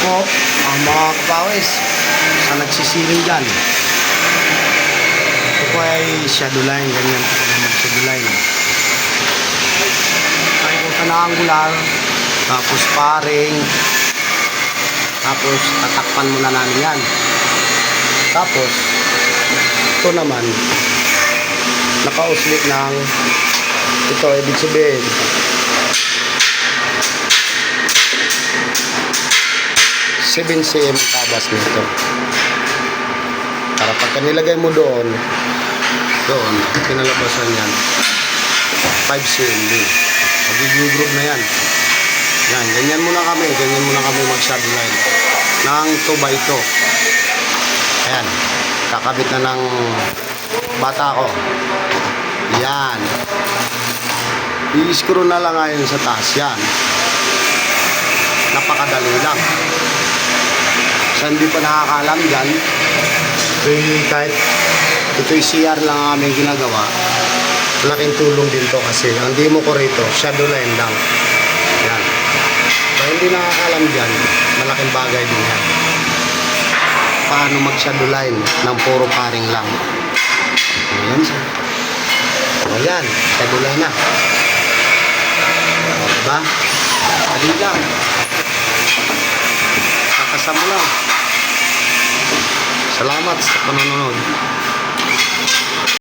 po ang mga kapawis sa nagsisiling dyan. Ito po ay shadow line, ganyan po na mag-shadow line. Ay po sa na-angular, tapos paring, tapos tatakpan muna namin yan. Tapos ito naman naka-uslit ng ito, ibig sabihin 7 cm tabas nito. Para pagka nilagay mo doon, pinalabasan yan 5 cm din. Magiging groove na yan. Yan, ganyan muna kami mag-shadow line ng 2x2. Ayan, kakabit na ng bata ko. Yan, i-screw na lang ngayon sa taas. Yan, napakadali lang. Sa hindi pa nakakalam dyan, kahit ito'y CR lang ang aming ginagawa, malaking tulong din to kasi ang demo ko rito, shadow line lang. Yan. Kaya hindi nakakalam dyan, malaking bagay din yan. Paano mag-shadow line ng puro paring lang. Ayan siya. Ayan, shadow line na. Diba? Dali lang. Kakasama lang. Salamat sa panonood.